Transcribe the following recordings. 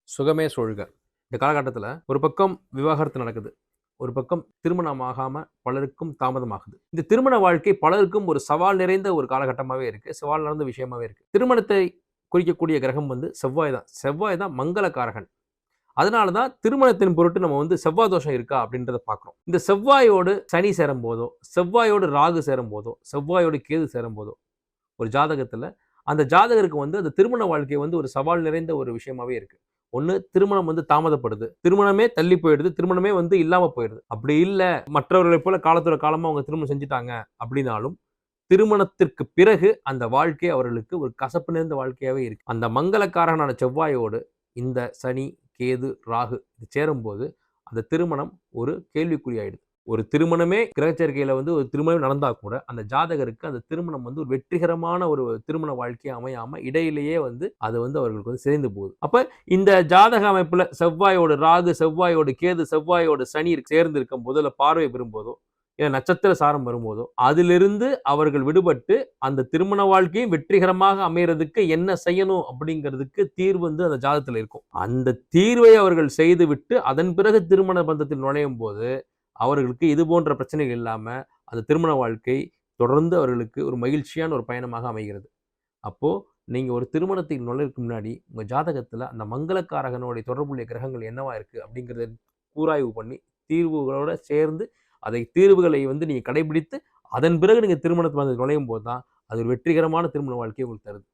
சுகமே சூழ்க. இந்த காலகட்டத்தில ஒரு பக்கம் விவாகரத்து நடக்குது. ஒரு பக்கம் திருமணம் ஆகாம பலருக்கும் தாமதமாகுது. இந்த திருமண வாழ்க்கை பலருக்கும் ஒரு சவால் நிறைந்த ஒரு காலகட்டமாவே இருக்கு. சவால் நிறைந்த விஷயமாவே இருக்கு. திருமணத்தை குறிக்கக்கூடிய கிரகம் செவ்வாய் தான். செவ்வாய் தான் மங்களகாரகன். அதனால தான் திருமணத்தின் பொருட்டு நம்ம செவ்வாய் தோஷம் இருக்கா அப்படின்றத பார்க்கிறோம். இந்த செவ்வாயோடு சனி சேரும்போதோ, செவ்வாயோடு ராகு சேரும்போதோ, செவ்வாயோடு கேது சேரும்போதோ, ஒரு ஜாதகத்துல அந்த ஜாதகருக்கு அந்த திருமண வாழ்க்கை ஒரு சவால் நிறைந்த ஒரு விஷயமாவே இருக்கு. ஒண்ணு திருமணம் தாமதப்படுது. திருமணமே தள்ளி போயிடுது. திருமணமே இல்லாம போயிடுது. அப்படி இல்ல மற்றவர்களைப் போல காலத்தோட காலமா அவங்க திருமணம் செஞ்சுட்டாங்க அப்படின்னாலும், திருமணத்திற்கு பிறகு அந்த வாழ்க்கை அவர்களுக்கு ஒரு கசப்பு நிறைந்த வாழ்க்கையாவே இருக்கு. அந்த மங்களகாரகனான செவ்வாயோடு இந்த சனி, கேது, ராகு இது சேரும்போது அந்த திருமணம் ஒரு கேள்விக்குறியாயிடுது. ஒரு திருமணமே கிரகச்சேர்க்கையில ஒரு திருமணம் நடந்தா கூட அந்த ஜாதகருக்கு அந்த திருமணம் ஒரு வெற்றிகரமான ஒரு திருமண வாழ்க்கையா அமையாம இடையிலேயே அது அவர்களுக்கு சிதைந்து போகுது. அப்ப இந்த ஜாதக அமைப்புல செவ்வாயோடு ராகு, செவ்வாயோடு கேது, செவ்வாயோடு சனி சேர்ந்து இருக்கும் போதோ இல்ல பார்வை பெறும்போதோ நட்சத்திர சாரம் வரும்போதோ அதிலிருந்து அவர்கள் விடுபட்டு அந்த திருமண வாழ்க்கையும் வெற்றிகரமாக அமையறதுக்கு என்ன செய்யணும் அப்படிங்கிறதுக்கு தீர்வு அந்த ஜாதகத்தில் இருக்கும். அந்த தீர்வை அவர்கள் செய்துவிட்டு அதன் பிறகு திருமண பந்தத்தில் நுழையும் போது அவர்களுக்கு இது போன்ற பிரச்சனைகள் இல்லாம அந்த திருமண வாழ்க்கை தொடர்ந்து அவர்களுக்கு ஒரு மகிழ்ச்சியான ஒரு பயணமாக அமைகிறது. அப்போ நீங்க ஒரு திருமணத்தில் நுழைறதுக்கு முன்னாடி உங்க ஜாதகத்துல அந்த மங்களகாரகனுடைய தொடர்புடைய கிரகங்கள் என்னவா இருக்கு அப்படிங்கிறத கூராய்வு பண்ணி தீர்வுகளோட சேர்ந்து அதை தீர்வுகளை நீங்க கடைபிடித்து அதன் பிறகு நீங்க திருமணத்தில் நுழையும் போது தான் அது ஒரு வெற்றிகரமான திருமண வாழ்க்கையை உங்களுக்கு தருது.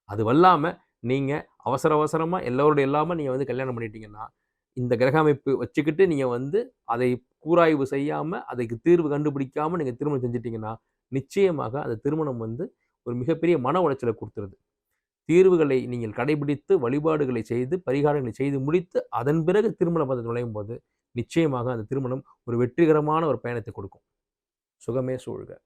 அது வல்லாம நீங்க அவசர அவசரமா எல்லோருடைய இல்லாம நீங்க கல்யாணம் பண்ணிட்டீங்கன்னா இந்த கிரக அமைப்பு வச்சுக்கிட்டு நீங்க அதை கூராய்வு செய்யாம அதுக்கு தீர்வு கண்டுபிடிக்காம நீங்க திருமணம் செஞ்சிட்டீங்கன்னா நிச்சயமாக அந்த திருமணம் ஒரு மிகப்பெரிய மன உளைச்சலை கொடுத்துருது. தீர்வுகளை நீங்கள் கடைபிடித்து வழிபாடுகளை செய்து பரிகாரங்களை செய்து முடித்து அதன் பிறகு திருமண பந்தத்தில் நுழையும் போது நிச்சயமாக அந்த திருமணம் ஒரு வெற்றிகரமான ஒரு பயணத்தை கொடுக்கும். சுகமே சூழ்க.